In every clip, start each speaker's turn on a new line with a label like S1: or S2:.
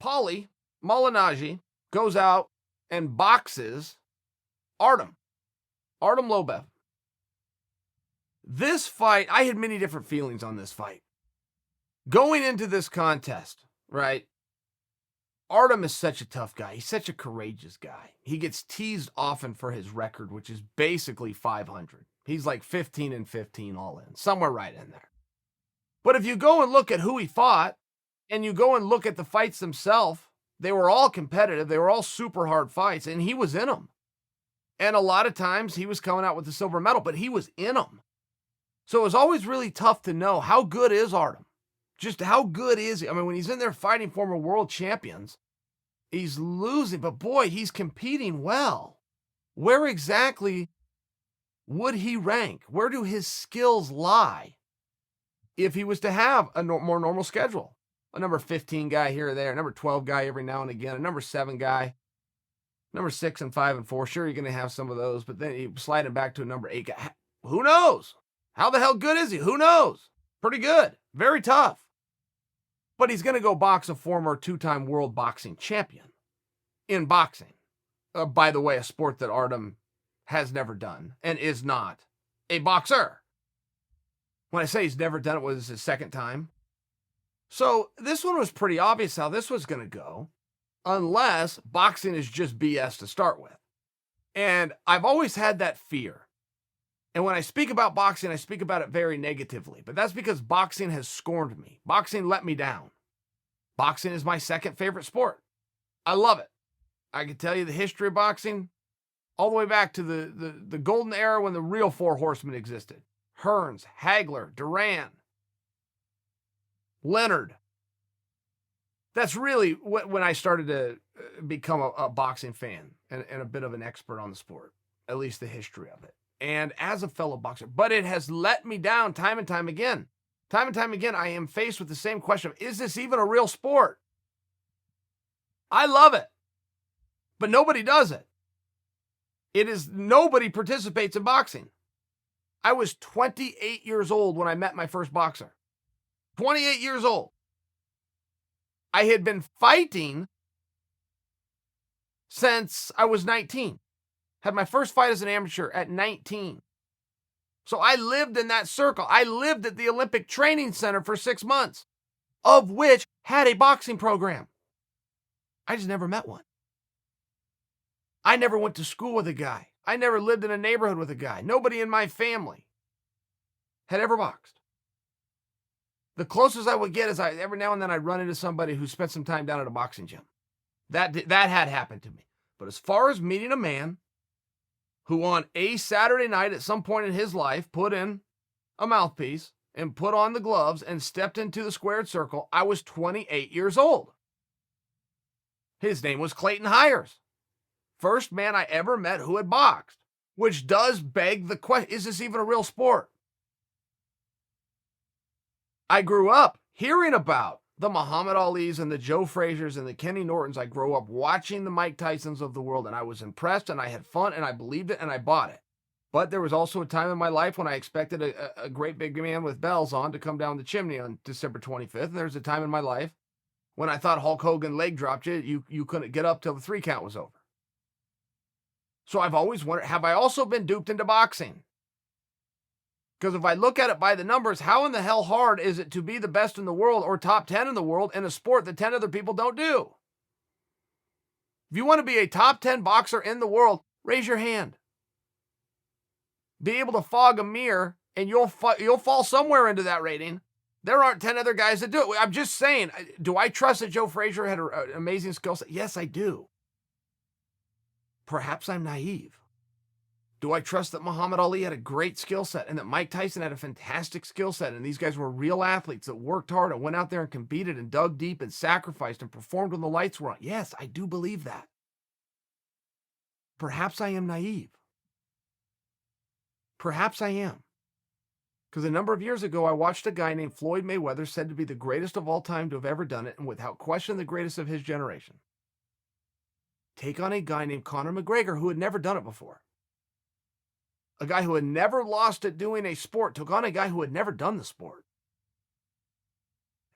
S1: Paulie Malignaggi goes out and boxes Artem Lobov. This fight, I had many different feelings on this fight. Going into this contest, right? Artem is such a tough guy. He's such a courageous guy. He gets teased often for his record, which is basically 500. He's like 15-15 all in, somewhere right in there. But if you go and look at who he fought, and you go and look at the fights themselves, they were all competitive. They were all super hard fights, and he was in them. And a lot of times he was coming out with the silver medal, but he was in them. So it was always really tough to know, how good is Artem? Just how good is he? I mean, when he's in there fighting former world champions, he's losing, but boy, he's competing well. Where exactly would he rank? Where do his skills lie if he was to have a more normal schedule? A number 15 guy here or there, a number 12 guy every now and again, a number 7 guy, number 6 and 5 and 4. Sure, you're going to have some of those, but then you slide him back to a number 8 guy. Who knows? How the hell good is he? Who knows? Pretty good. Very tough. But he's going to go box a former 2-time world boxing champion in boxing. By the way, a sport that Artem has never done and is not a boxer. When I say he's never done it, was his second time. So this one was pretty obvious how this was going to go, unless boxing is just BS to start with. And I've always had that fear. And when I speak about boxing, I speak about it very negatively. But that's because boxing has scorned me. Boxing let me down. Boxing is my second favorite sport. I love it. I can tell you the history of boxing all the way back to the golden era when the real 4 horsemen existed. Hearns, Hagler, Duran, Leonard. That's really when I started to become a boxing fan and a bit of an expert on the sport, at least the history of it. And as a fellow boxer, but it has let me down time and time again. Time and time again, I am faced with the same question of, is this even a real sport? I love it, but nobody does it. Nobody participates in boxing. I was 28 years old when I met my first boxer. 28 years old. I had been fighting since I was 19. Had my first fight as an amateur at 19. So I lived in that circle. I lived at the Olympic Training Center for 6 months, of which had a boxing program. I just never met one. I never went to school with a guy. I never lived in a neighborhood with a guy. Nobody in my family had ever boxed. The closest I would get is every now and then I'd run into somebody who spent some time down at a boxing gym. That had happened to me. But as far as meeting a man who on a Saturday night at some point in his life put in a mouthpiece and put on the gloves and stepped into the squared circle, I was 28 years old. His name was Clayton Hires. First man I ever met who had boxed, which does beg the question, is this even a real sport? I grew up hearing about the Muhammad Alis and the Joe Frazier's and the Kenny Nortons. I grew up watching the Mike Tysons of the world, and I was impressed, and I had fun, and I believed it, and I bought it. But there was also a time in my life when I expected a great big man with bells on to come down the chimney on December 25th. And there was a time in my life when I thought Hulk Hogan leg dropped you couldn't get up till the 3 count was over. So I've always wondered, have I also been duped into boxing? Because if I look at it by the numbers, how in the hell hard is it to be the best in the world or top 10 in the world in a sport that 10 other people don't do? If you want to be a top 10 boxer in the world, raise your hand. Be able to fog a mirror and you'll fall somewhere into that rating. There aren't 10 other guys that do it. I'm just saying, do I trust that Joe Frazier had an amazing skill set? Yes, I do. Perhaps I'm naive. Do I trust that Muhammad Ali had a great skill set and that Mike Tyson had a fantastic skill set and these guys were real athletes that worked hard and went out there and competed and dug deep and sacrificed and performed when the lights were on? Yes, I do believe that. Perhaps I am naive. Perhaps I am. Because a number of years ago, I watched a guy named Floyd Mayweather, said to be the greatest of all time to have ever done it and without question the greatest of his generation, take on a guy named Conor McGregor who had never done it before. A guy who had never lost at doing a sport took on a guy who had never done the sport.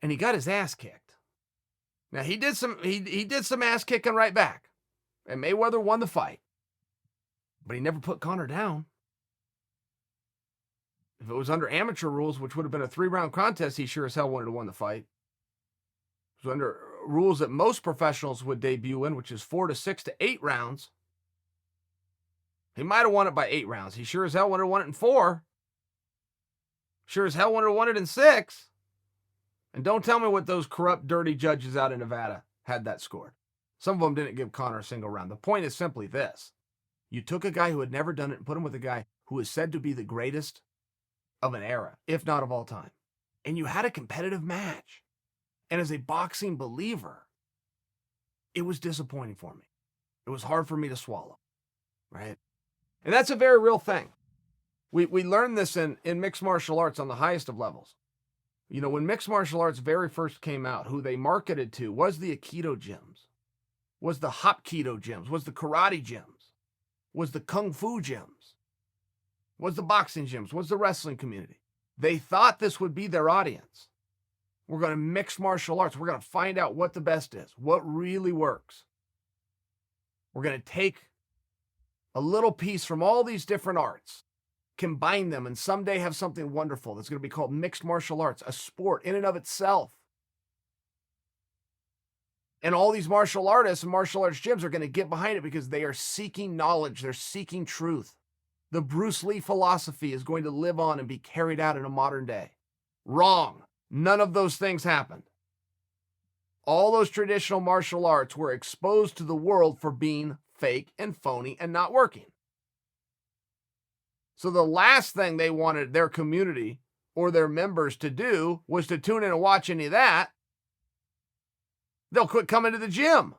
S1: And he got his ass kicked. Now he did some ass kicking right back, and Mayweather won the fight, but he never put Conor down. If it was under amateur rules, which would have been a 3-round contest, he sure as hell wanted to win the fight. It was under rules that most professionals would debut in, which is 4 to 6 to 8 rounds. He might have won it by 8 rounds. He sure as hell wanted to win it in 4. Sure as hell wanted to win it in 6. And don't tell me what those corrupt, dirty judges out in Nevada had that scored. Some of them didn't give Conor a single round. The point is simply this. You took a guy who had never done it and put him with a guy who is said to be the greatest of an era, if not of all time. And you had a competitive match. And as a boxing believer, it was disappointing for me. It was hard for me to swallow, right? And that's a very real thing. We learned this in mixed martial arts on the highest of levels. You know, when mixed martial arts very first came out, who they marketed to was the Aikido gyms, was the Hapkido gyms, was the karate gyms, was the kung fu gyms, was the boxing gyms, was the wrestling community. They thought this would be their audience. We're going to mix martial arts. We're going to find out what the best is, what really works. We're going to take a little piece from all these different arts, combine them, and someday have something wonderful that's going to be called mixed martial arts, a sport in and of itself. And all these martial artists and martial arts gyms are going to get behind it because they are seeking knowledge. They're seeking truth. The Bruce Lee philosophy is going to live on and be carried out in a modern day. Wrong. None of those things happened. All those traditional martial arts were exposed to the world for being fake and phony and not working. So the last thing they wanted their community or their members to do was to tune in and watch any of that. They'll quit coming to the gym,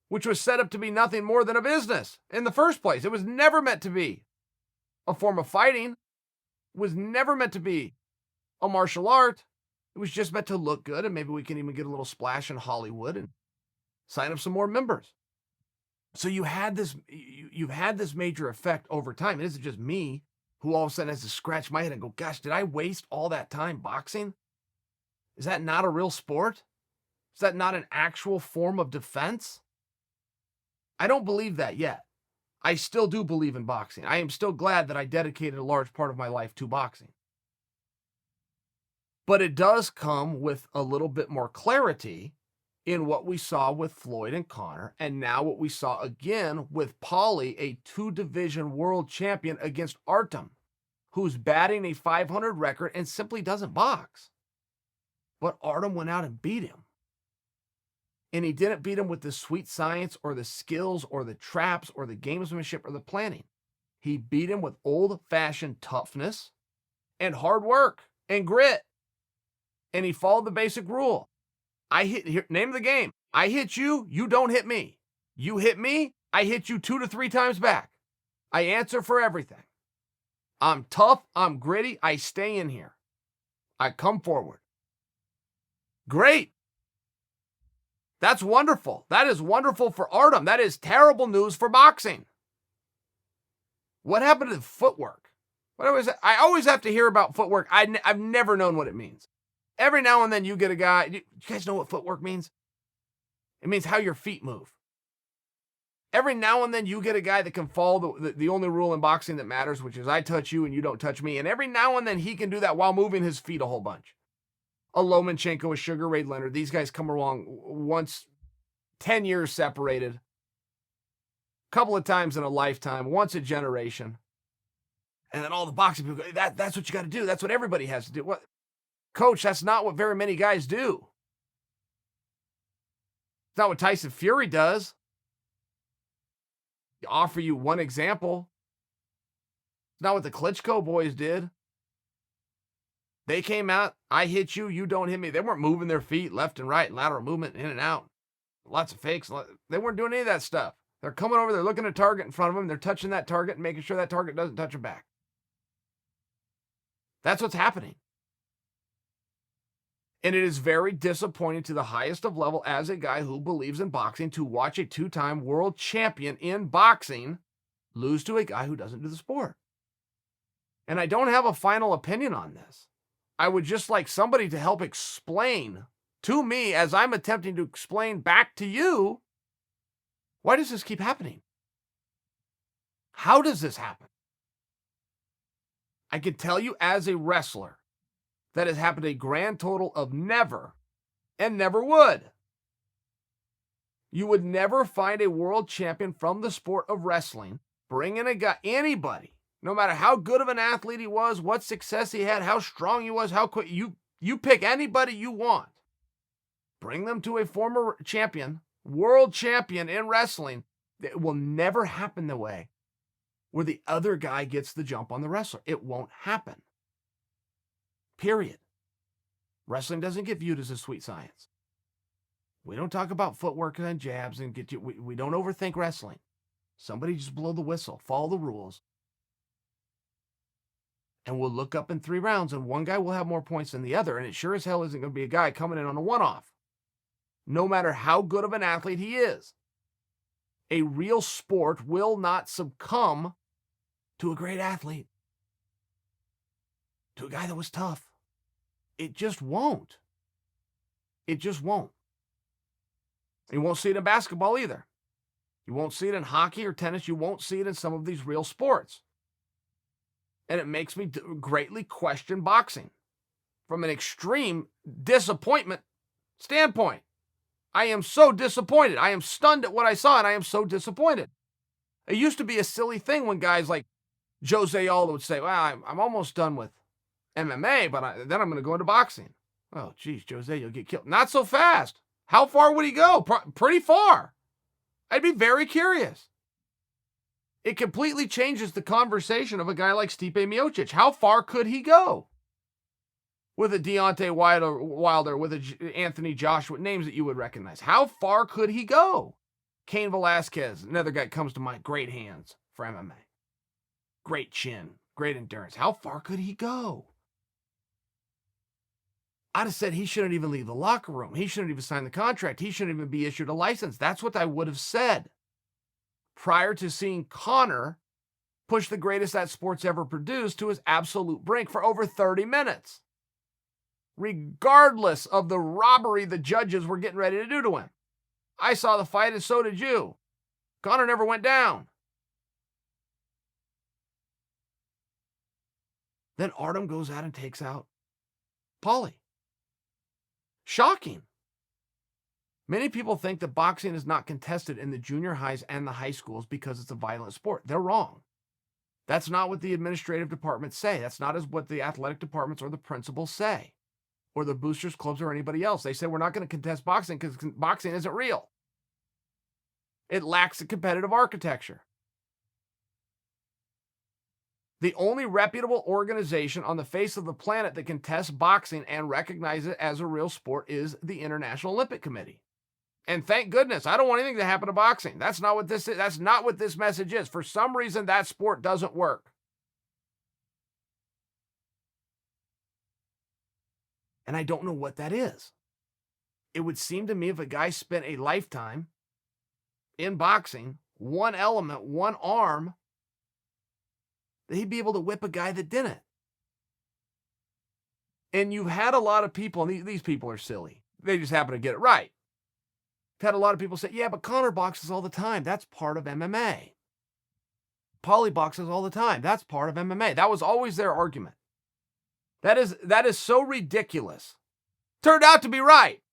S1: which was set up to be nothing more than a business in the first place. It was never meant to be a form of fighting. It was never meant to be a martial art. It was just meant to look good, and maybe we can even get a little splash in Hollywood and sign up some more members. So you've had this major effect over time. It isn't just me who all of a sudden has to scratch my head and go, gosh, did I waste all that time boxing? Is that not a real sport? Is that not an actual form of defense? I don't believe that yet. I still do believe in boxing. I am still glad that I dedicated a large part of my life to boxing. But it does come with a little bit more clarity in what we saw with Floyd and Conor, and now what we saw again with Paulie, a 2-division world champion, against Artem, who's batting a 500 record and simply doesn't box. But Artem went out and beat him. And he didn't beat him with the sweet science or the skills or the traps or the gamesmanship or the planning. He beat him with old-fashioned toughness and hard work and grit. And he followed the basic rule. Name of the game. I hit you, you don't hit me. You hit me, I hit you 2 to 3 times back. I answer for everything. I'm tough, I'm gritty, I stay in here. I come forward. Great. That's wonderful. That is wonderful for Artem. That is terrible news for boxing. What happened to the footwork? I always have to hear about footwork. I've never known what it means. Every now and then you get a guy, you guys know what footwork means? It means how your feet move. Every now and then you get a guy that can follow the only rule in boxing that matters, which is I touch you and you don't touch me. And every now and then he can do that while moving his feet a whole bunch. A Lomachenko, a Sugar Ray Leonard, these guys come along once, 10 years separated, a couple of times in a lifetime, once a generation. And then all the boxing people go, that's what you got to do. That's what everybody has to do. What? Coach, that's not what very many guys do. It's not what Tyson Fury does. To offer you one example. It's not what the Klitschko boys did. They came out, I hit you, you don't hit me. They weren't moving their feet left and right, lateral movement, in and out. Lots of fakes. They weren't doing any of that stuff. They're coming over, they're looking at a target in front of them, they're touching that target and making sure that target doesn't touch them back. That's what's happening. And it is very disappointing to the highest of level as a guy who believes in boxing to watch a 2-time world champion in boxing lose to a guy who doesn't do the sport. And I don't have a final opinion on this. I would just like somebody to help explain to me as I'm attempting to explain back to you, why does this keep happening? How does this happen? I can tell you as a wrestler that has happened a grand total of never and never would. You would never find a world champion from the sport of wrestling, bring in a guy, anybody, no matter how good of an athlete he was, what success he had, how strong he was, how quick, you pick anybody you want. Bring them to a former champion, world champion in wrestling. It will never happen the way where the other guy gets the jump on the wrestler. It won't happen. Period. Wrestling doesn't get viewed as a sweet science. We don't talk about footwork and jabs and we don't overthink wrestling. Somebody just blow the whistle, follow the rules. And we'll look up in 3 rounds and one guy will have more points than the other. And it sure as hell isn't going to be a guy coming in on a one-off. No matter how good of an athlete he is. A real sport will not succumb to a great athlete. To a guy that was tough. It just won't. It just won't. You won't see it in basketball either. You won't see it in hockey or tennis. You won't see it in some of these real sports. And it makes me greatly question boxing from an extreme disappointment standpoint. I am so disappointed. I am stunned at what I saw, and I am so disappointed. It used to be a silly thing when guys like Jose Aldo would say, well, I'm almost done with MMA, but then I'm going to go into boxing. Oh, geez, Jose, you'll get killed. Not so fast. How far would he go? Pretty far. I'd be very curious. It completely changes the conversation of a guy like Stipe Miocic. How far could he go? With a Deontay Wilder, with a Anthony Joshua, names that you would recognize. How far could he go? Cain Velasquez, another guy comes to mind. Great hands for MMA. Great chin, great endurance. How far could he go? I'd have said he shouldn't even leave the locker room. He shouldn't even sign the contract. He shouldn't even be issued a license. That's what I would have said prior to seeing Conor push the greatest that sport's ever produced to his absolute brink for over 30 minutes. Regardless of the robbery the judges were getting ready to do to him. I saw the fight and so did you. Conor never went down. Then Artem goes out and takes out Paulie. Shocking. Many people think that boxing is not contested in the junior highs and the high schools because it's a violent sport. They're wrong. That's not what the administrative departments say. That's not what the athletic departments or the principals say, or the boosters clubs or anybody else. They say we're not going to contest boxing because boxing isn't real. It lacks a competitive architecture. The only reputable organization on the face of the planet that can test boxing and recognize it as a real sport is the International Olympic Committee. And thank goodness, I don't want anything to happen to boxing. That's not what this is. That's not what this message is. For some reason, that sport doesn't work. And I don't know what that is. It would seem to me if a guy spent a lifetime in boxing, one element, one arm, that he'd be able to whip a guy that didn't. And you've had a lot of people, and these people are silly. They just happen to get it right. You've had a lot of people say, yeah, but Conor boxes all the time. That's part of MMA. Paulie boxes all the time. That's part of MMA. That was always their argument. That is so ridiculous. Turned out to be right.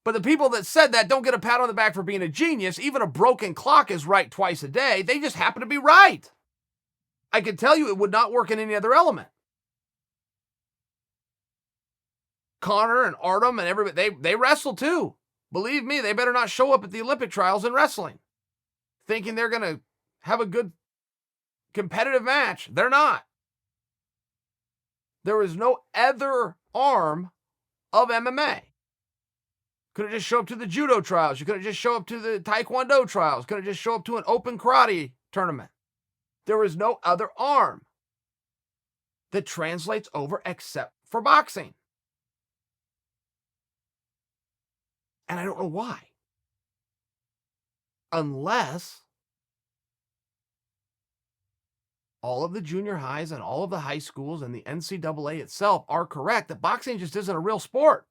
S1: But the people that said that don't get a pat on the back for being a genius. Even a broken clock is right twice a day. They just happen to be right. I can tell you it would not work in any other element. Conor and Artem and everybody, they wrestle too. Believe me, they better not show up at the Olympic trials in wrestling thinking they're going to have a good competitive match. They're not. There is no other arm of MMA. Couldn't just show up to the judo trials. You couldn't just show up to the taekwondo trials. Couldn't just show up to an open karate tournament. There is no other arm that translates over except for boxing. And I don't know why. Unless all of the junior highs and all of the high schools and the NCAA itself are correct that boxing just isn't a real sport.